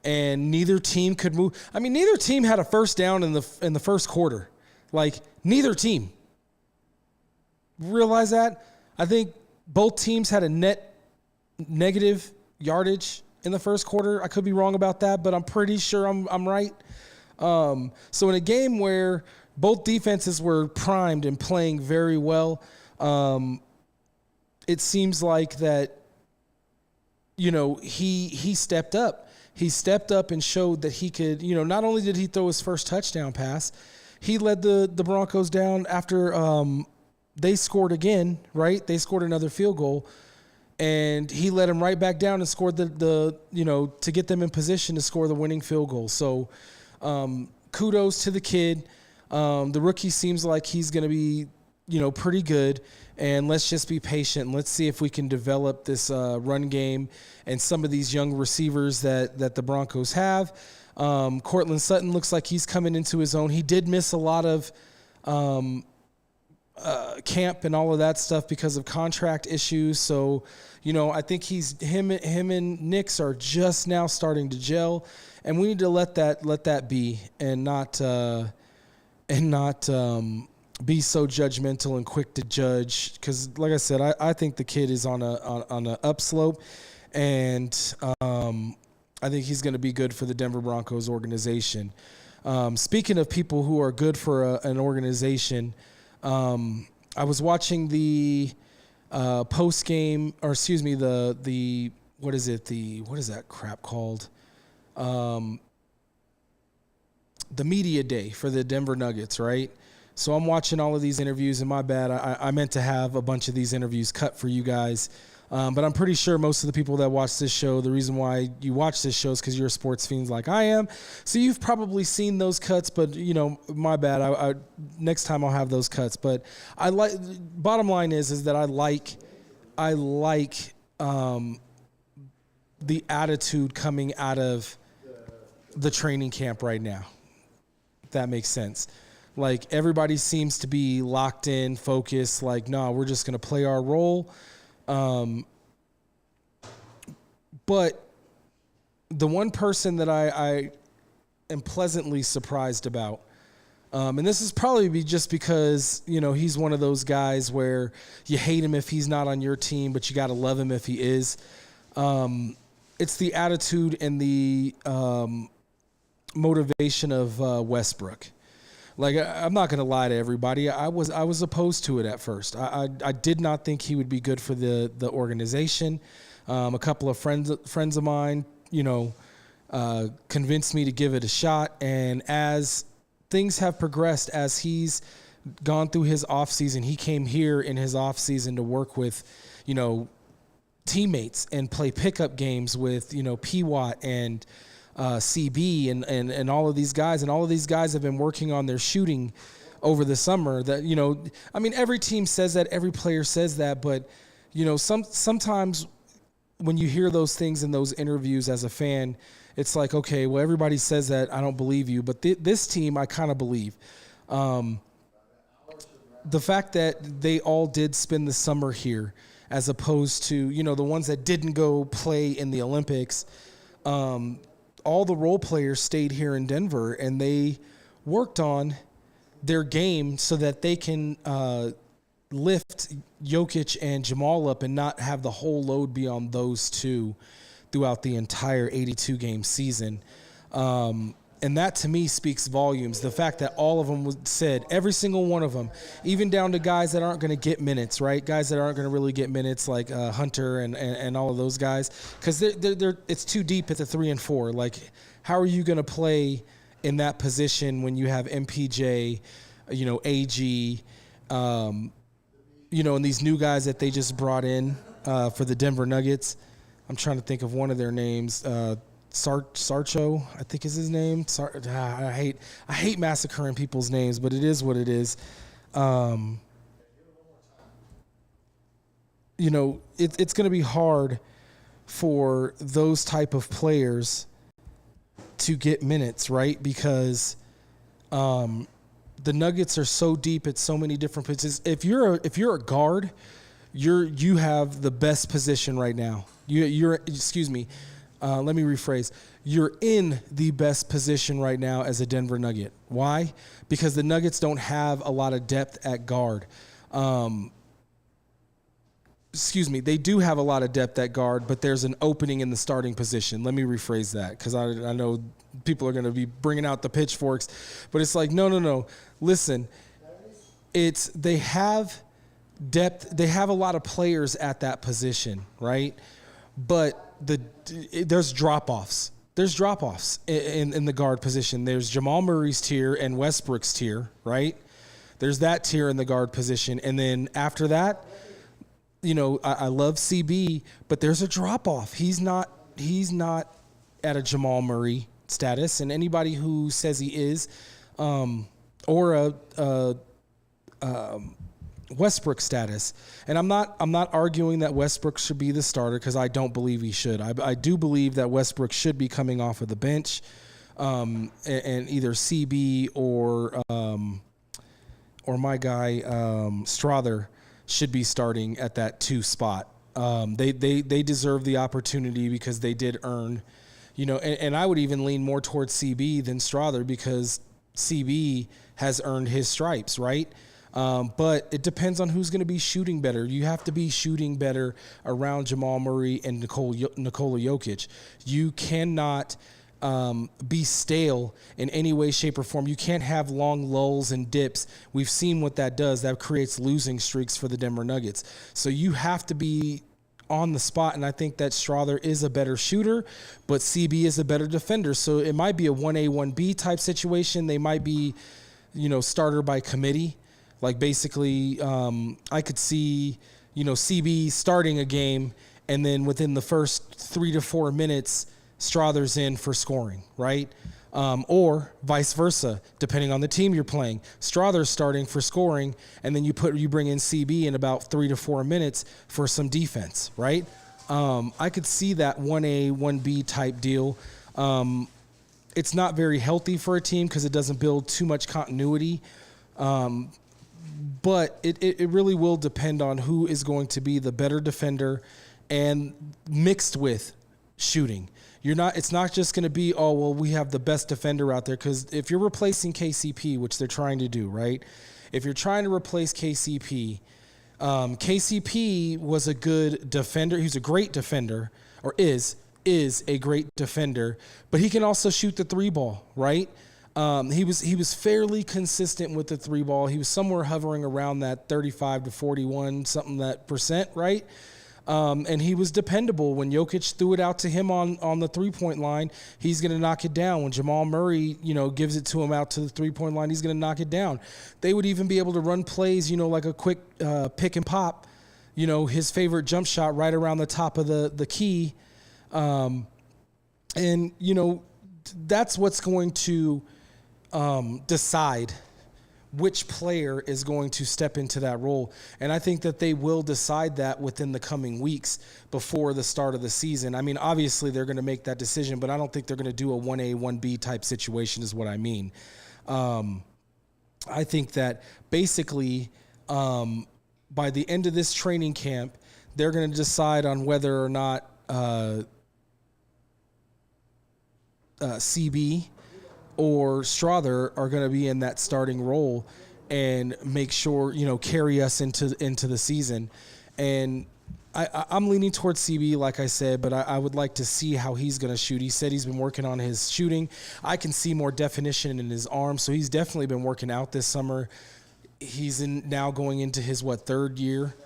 and neither team could move. I mean, neither team had a first down in the first quarter. Like, neither team. Realize that? I think both teams had a net negative yardage in the first quarter. I could be wrong about that, but I'm pretty sure I'm right. So in a game where both defenses were primed and playing very well, it seems like that, he stepped up. He stepped up and showed that he could, not only did he throw his first touchdown pass, he led the Broncos down after they scored again, right? They scored another field goal, and he let him right back down and scored the to get them in position to score the winning field goal. So kudos to the kid. The rookie seems like he's going to be, pretty good, and let's just be patient. Let's see if we can develop this run game and some of these young receivers that the Broncos have. Cortland Sutton looks like he's coming into his own. He did miss a lot of camp and all of that stuff because of contract issues. So, I think him and Nix are just now starting to gel, and we need to let that be and not be so judgmental and quick to judge. Because, like I said, I think the kid is on a upslope, and I think he's going to be good for the Denver Broncos organization. Speaking of people who are good for an organization, I was watching the post game, or excuse me, the what is that crap called? The media day for the Denver Nuggets, right? So I'm watching all of these interviews, and my bad, I meant to have a bunch of these interviews cut for you guys. But I'm pretty sure most of the people that watch this show, the reason why you watch this show is because you're sports fiends like I am. So you've probably seen those cuts, but, my bad. I next time I'll have those cuts. But bottom line is that I like the attitude coming out of the training camp right now, if that makes sense. Like, everybody seems to be locked in, focused, like, no, we're just going to play our role. But the one person that I am pleasantly surprised about, and this is probably just because, he's one of those guys where you hate him if he's not on your team, but you got to love him if he is. It's the attitude and the motivation of Westbrook. Like, I'm not going to lie to everybody. I was opposed to it at first. I did not think he would be good for the organization. A couple of friends of mine, convinced me to give it a shot. And as things have progressed, as he's gone through his offseason, he came here in his offseason to work with, teammates and play pickup games with, P-Watt and CB and all of these guys. And all of these guys have been working on their shooting over the summer. That, every team says that, every player says that, but, sometimes when you hear those things in those interviews as a fan, it's like, okay, well, everybody says that, I don't believe you. But this team, I kind of believe. The fact that they all did spend the summer here, as opposed to, the ones that didn't go play in the Olympics, all the role players stayed here in Denver, and they worked on their game so that they can lift Jokic and Jamal up and not have the whole load be on those two throughout the entire 82-game season. And that, to me, speaks volumes. The fact that all of them said, every single one of them, even down to guys that aren't going to get minutes, right? Guys that aren't going to really get minutes, like Hunter and all of those guys, because it's too deep at the 3 and 4. Like, how are you going to play in that position when you have MPJ, AG, and these new guys that they just brought in for the Denver Nuggets? I'm trying to think of one of their names. Sarcho, I think is his name. I hate massacring people's names, but it is what it is. It's going to be hard for those type of players to get minutes, right? Because the Nuggets are so deep at so many different positions. If you're a guard, you have the best position right now. Let me rephrase. You're in the best position right now as a Denver Nugget. Why? Because the Nuggets don't have a lot of depth at guard. They do have a lot of depth at guard, but there's an opening in the starting position. Let me rephrase that, because I know people are going to be bringing out the pitchforks, but it's like, no. Listen, they have depth. They have a lot of players at that position, right? But there's drop-offs. There's drop-offs in the guard position. There's Jamal Murray's tier and Westbrook's tier, right? There's that tier in the guard position. And then after that, I love CB, but there's a drop off. He's not at a Jamal Murray status, and anybody who says he is, or a Westbrook status. And I'm not arguing that Westbrook should be the starter, because I don't believe he should. I do believe that Westbrook should be coming off of the bench, and either CB or my guy Strother should be starting at that 2 spot. They deserve the opportunity because they did earn, and I would even lean more towards CB than Strother, because CB has earned his stripes, right? But it depends on who's going to be shooting better. You have to be shooting better around Jamal Murray and Nikola Jokic. You cannot be stale in any way, shape, or form. You can't have long lulls and dips. We've seen what that does. That creates losing streaks for the Denver Nuggets. So you have to be on the spot, and I think that Strother is a better shooter, but CB is a better defender. So it might be a 1A, 1B type situation. They might be, starter by committee. Like basically, I could see, CB starting a game, and then within the first 3 to 4 minutes, Strother's in for scoring, right? Or vice versa, depending on the team you're playing. Strother's starting for scoring, and then you bring in CB in about 3 to 4 minutes for some defense, right? I could see that 1A, 1B type deal. It's not very healthy for a team because it doesn't build too much continuity. But it really will depend on who is going to be the better defender and mixed with shooting. It's not just going to be, we have the best defender out there, because if you're replacing KCP, which they're trying to do, right? If you're trying to replace KCP, KCP was a good defender. He's a great defender, or is a great defender, but he can also shoot the 3 ball, right? He was fairly consistent with the 3 ball. He was somewhere hovering around that 35 to 41 something that percent, right? And he was dependable. When Jokic threw it out to him on the 3-point line, he's going to knock it down. When Jamal Murray, gives it to him out to the 3-point line, he's going to knock it down. They would even be able to run plays, like a quick pick and pop, his favorite jump shot right around the top of the key. That's what's going to decide which player is going to step into that role. And I think that they will decide that within the coming weeks before the start of the season. I mean, obviously they're going to make that decision, but I don't think they're going to do a 1A, 1B type situation is what I mean. I think that basically by the end of this training camp, they're going to decide on whether or not CB or Strother are going to be in that starting role and make sure, carry us into the season. And I'm leaning towards CB, like I said, but I would like to see how he's going to shoot. He said he's been working on his shooting. I can see more definition in his arm, so he's definitely been working out this summer. He's now going into his, 3rd year.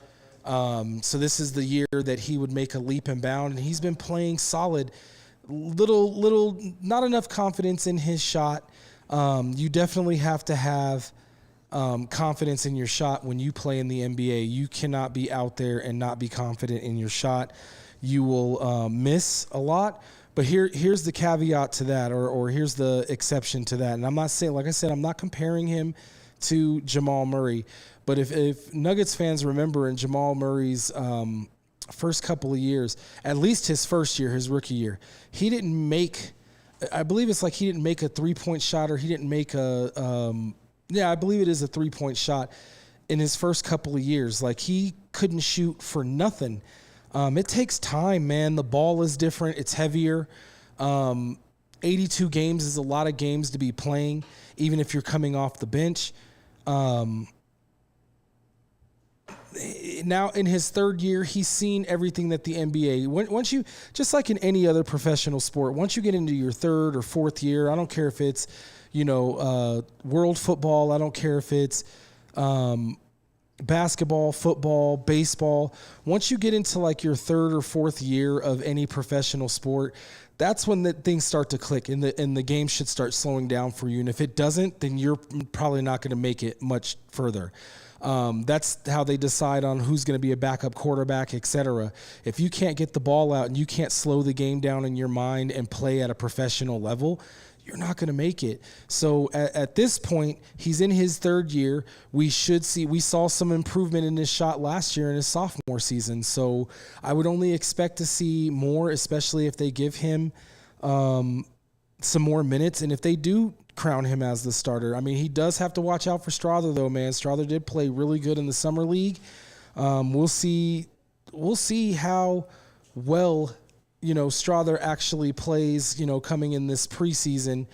So this is the year that he would make a leap and bound, and he's been playing solid. Little, not enough confidence in his shot. You definitely have to have confidence in your shot when you play in the NBA. You cannot be out there and not be confident in your shot. You will miss a lot. But here's the caveat to that, or here's the exception to that. And I'm not saying, like I said, I'm not comparing him to Jamal Murray. But if Nuggets fans remember in Jamal Murray's first couple of years, at least his first year, his rookie year, he didn't make, I believe it's like he didn't make a 3-point shot, or he didn't make I believe it is a 3-point shot in his first couple of years. Like, he couldn't shoot for nothing. It takes time, man. The ball is different. It's heavier. 82 games is a lot of games to be playing, even if you're coming off the bench. Now in his 3rd year, he's seen everything that the NBA, once you, just like in any other professional sport, once you get into your 3rd or 4th year, I don't care if it's, world football, I don't care if it's, basketball, football, baseball, once you get into like your third or fourth year of any professional sport, that's when the things start to click and the game should start slowing down for you. And if it doesn't, then you're probably not going to make it much further. That's how they decide on who's going to be a backup quarterback, etc. If you can't get the ball out and you can't slow the game down in your mind and play at a professional level, you're not going to make it. So at this point, he's in his third year. We saw some improvement in his shot last year in his sophomore season. So I would only expect to see more, especially if they give him some more minutes. And if they do crown him as the starter, I mean, he does have to watch out for Strother though, man. Strother did play really good in the summer league. We'll see how well Strother actually plays, coming in this preseason,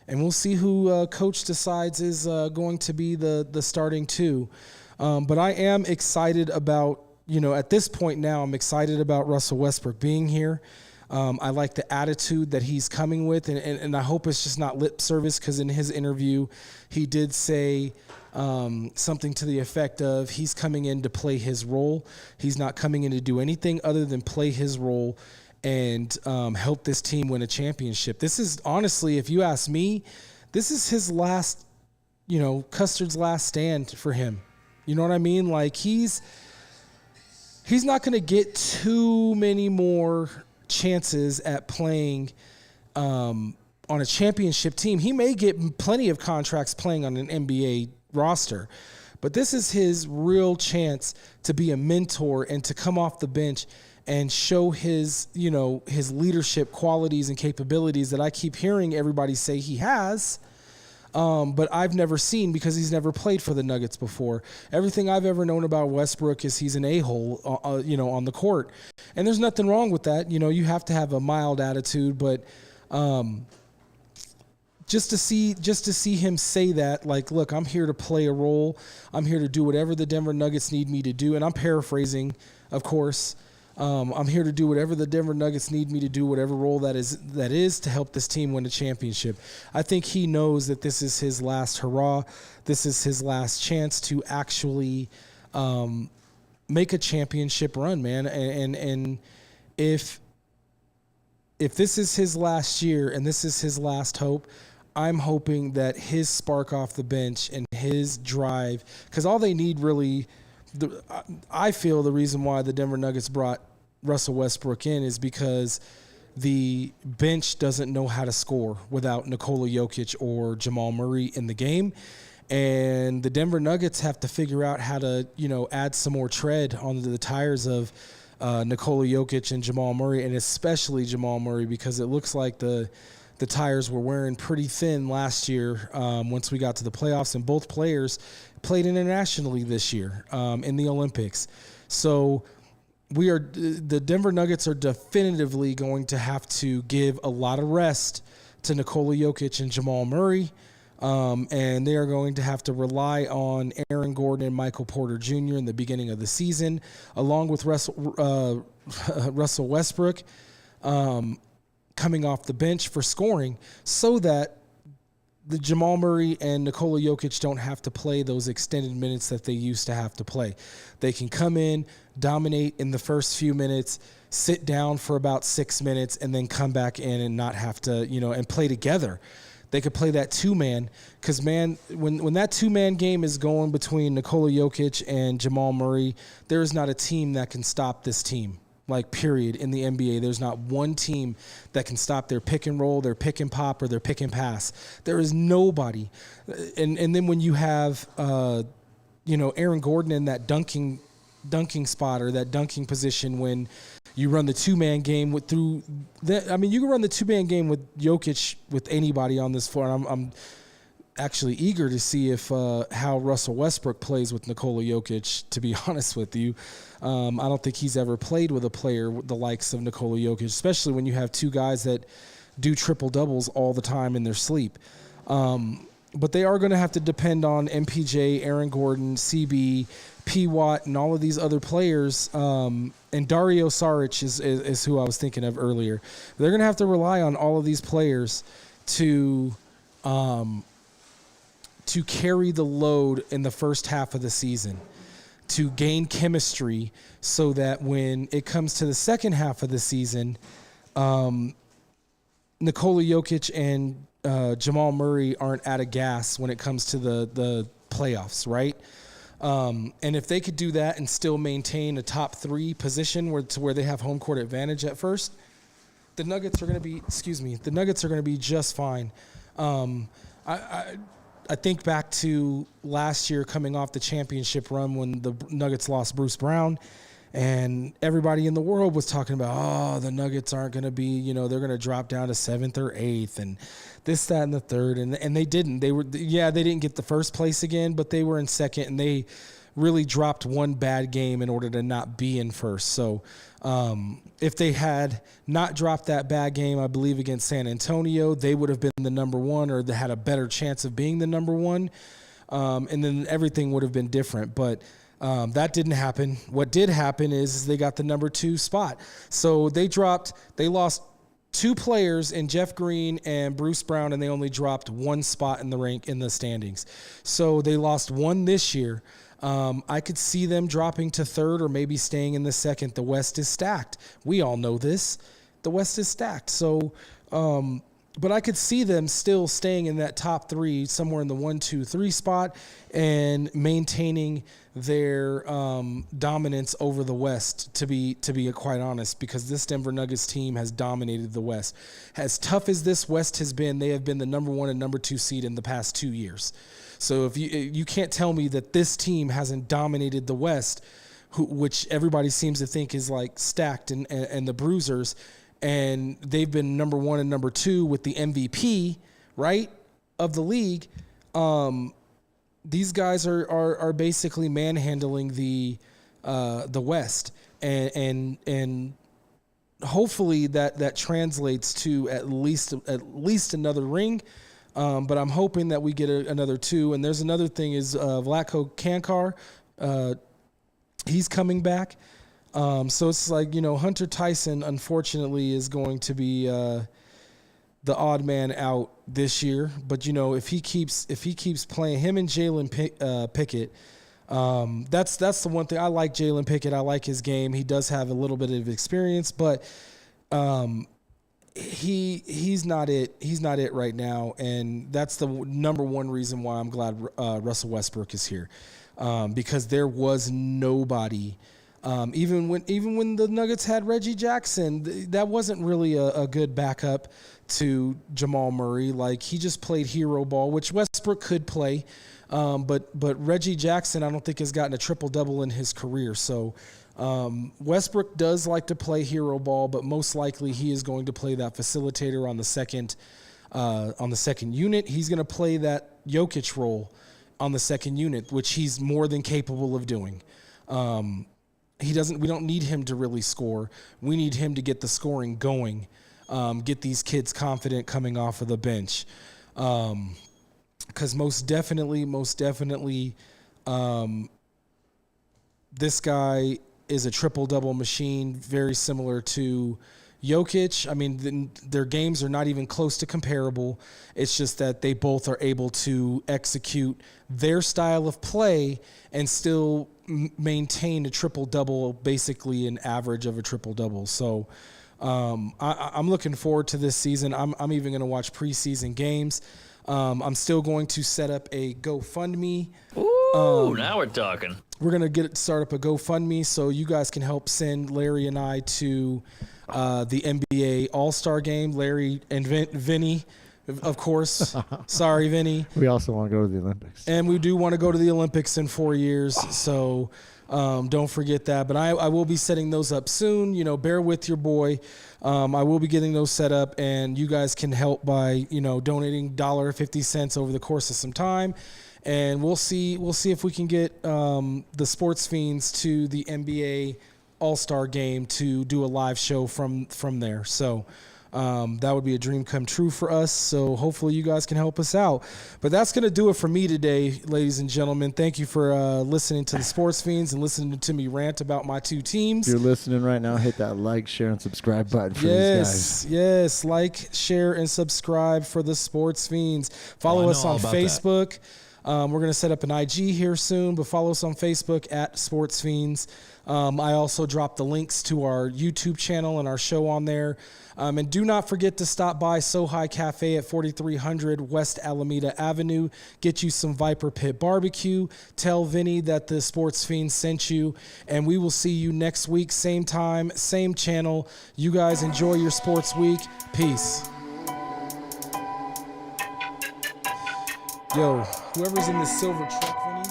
and we'll see who coach decides is going to be the starting two. But I am excited about, at this point now, I'm excited about Russell Westbrook being here. I like the attitude that he's coming with, and I hope it's just not lip service, because in his interview, he did say something to the effect of he's coming in to play his role. He's not coming in to do anything other than play his role and help this team win a championship. This is, honestly, if you ask me, this is his last, Custard's last stand for him. You know what I mean? Like, he's not going to get too many more chances at playing on a championship team. He may get plenty of contracts playing on an NBA roster, but this is his real chance to be a mentor and to come off the bench and show his leadership qualities and capabilities that I keep hearing everybody say he has, but I've never seen, because he's never played for the Nuggets before. Everything I've ever known about Westbrook is he's an a-hole, on the court. And there's nothing wrong with that. You have to have a mild attitude, but just to see him say that, like, look, I'm here to play a role. I'm here to do whatever the Denver Nuggets need me to do. And I'm paraphrasing, of course. I'm here to do whatever the Denver Nuggets need me to do, whatever role that is to help this team win a championship. I think he knows that this is his last hurrah. This is his last chance to actually make a championship run, man. And if this is his last year and this is his last hope, I'm hoping that his spark off the bench and his drive, because all they need really, I feel the reason why the Denver Nuggets brought Russell Westbrook in is because the bench doesn't know how to score without Nikola Jokic or Jamal Murray in the game. And the Denver Nuggets have to figure out how to, add some more tread onto the tires of Nikola Jokic and Jamal Murray, and especially Jamal Murray, because it looks like the tires were wearing pretty thin last year once we got to the playoffs, and both players played internationally this year in the Olympics. So the Denver Nuggets are definitively going to have to give a lot of rest to Nikola Jokic and Jamal Murray, and they are going to have to rely on Aaron Gordon and Michael Porter Jr. in the beginning of the season, along with Russell Westbrook coming off the bench for scoring, so that the Jamal Murray and Nikola Jokic don't have to play those extended minutes that they used to have to play. They can come in, dominate in the first few minutes, sit down for about 6 minutes, and then come back in and not have to, and play together. They could play that two-man, because, man, when that two-man game is going between Nikola Jokic and Jamal Murray, there is not a team that can stop this team. Like, period, in the NBA. There's not one team that can stop their pick and roll, their pick and pop, or their pick and pass. There is nobody. And then when you have, Aaron Gordon in that dunking spot or that dunking position, when you run the two-man game you can run the two-man game with Jokic with anybody on this floor. And I'm actually eager to see if how Russell Westbrook plays with Nikola Jokic, to be honest with you. I don't think he's ever played with a player with the likes of Nikola Jokic, especially when you have two guys that do triple-doubles all the time in their sleep. But they are going to have to depend on MPJ, Aaron Gordon, CB, P. Watt, and all of these other players. And Dario Saric is who I was thinking of earlier. They're going to have to rely on all of these players to carry the load in the first half of the season. to gain chemistry so that when it comes to the second half of the season, Nikola Jokic and Jamal Murray aren't out of gas when it comes to the playoffs, right? And if they could do that and still maintain a top 3 position where they have home court advantage at first, the Nuggets are going to be just fine. I think back to last year coming off the championship run when the Nuggets lost Bruce Brown, and everybody in the world was talking about, the Nuggets aren't going to be, they're going to drop down to 7th or 8th and this, that, and the third. And they didn't. They didn't get the first place again, but they were in second, and they really dropped one bad game in order to not be in first. So if they had not dropped that bad game, I believe, against San Antonio, they would have been the number 1, or they had a better chance of being the number 1. And then everything would have been different. But that didn't happen. What did happen is they got the number 2 spot. So they lost 2 players in Jeff Green and Bruce Brown, and they only dropped 1 spot in the standings. So they lost 1 this year. I could see them dropping to 3rd or maybe staying in the 2nd. The West is stacked. We all know this. The West is stacked. So, but I could see them still staying in that top 3, somewhere in the 1, 2, 3 spot, and maintaining their dominance over the West, to be quite honest, because this Denver Nuggets team has dominated the West. As tough as this West has been, they have been the number 1 and number 2 seed in the past 2 years. So if you can't tell me that this team hasn't dominated the West, which everybody seems to think is like stacked and the Bruisers, and they've been number 1 and number 2 with the MVP, right, of the league. These guys are basically manhandling the West, and hopefully that translates to at least another ring. But I'm hoping that we get another 2. And there's another thing is Vlatko Kankar, he's coming back. So it's like, Hunter Tyson, unfortunately, is going to be the odd man out this year. But, if he keeps playing, him and Jalen Pickett, that's the one thing. I like Jalen Pickett. I like his game. He does have a little bit of experience, but he's not it. He's not it right now, and that's the number 1 reason why I'm glad Russell Westbrook is here, because there was nobody. Even when the Nuggets had Reggie Jackson, that wasn't really a good backup to Jamal Murray. Like, he just played hero ball, which Westbrook could play, but Reggie Jackson, I don't think, has gotten a triple-double in his career. So Westbrook does like to play hero ball, but most likely he is going to play that facilitator on the second unit. He's going to play that Jokic role on the second unit, which he's more than capable of doing. We don't need him to really score. We need him to get the scoring going, get these kids confident coming off of the bench. Because most definitely, this guy is a triple-double machine, very similar to Jokic. I mean, their games are not even close to comparable. It's just that they both are able to execute their style of play and still maintain a triple-double, basically an average of a triple-double. So I'm looking forward to this season. I'm even going to watch preseason games. I'm still going to set up a GoFundMe. Ooh, now we're talking. We're going to start up a GoFundMe so you guys can help send Larry and I to the NBA All-Star Game. Larry and Vinny, of course. Sorry, Vinny. We also want to go to the Olympics. And we do want to go to the Olympics in 4 years, so don't forget that. But I will be setting those up soon. Bear with your boy. I will be getting those set up, and you guys can help by, donating $1.50 over the course of some time. And we'll see if we can get the Sportz Phenz to the NBA All-Star Game to do a live show from there. So that would be a dream come true for us. So hopefully you guys can help us out. But that's going to do it for me today, ladies and gentlemen. Thank you for listening to the Sportz Phenz and listening to me rant about my 2 teams. If you're listening right now, hit that like, share, and subscribe button for these guys. Yes, like, share, and subscribe for the Sportz Phenz. Follow us on Facebook. We're going to set up an IG here soon, but follow us on Facebook at Sportz Phenz. I also dropped the links to our YouTube channel and our show on there. And do not forget to stop by So High Cafe at 4300 West Alameda Avenue. Get you some Viper Pit barbecue. Tell Vinny that the Sportz Phenz sent you. And we will see you next week, same time, same channel. You guys enjoy your sports week. Peace. Yo, whoever's in this silver truck, Vinny.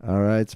All right.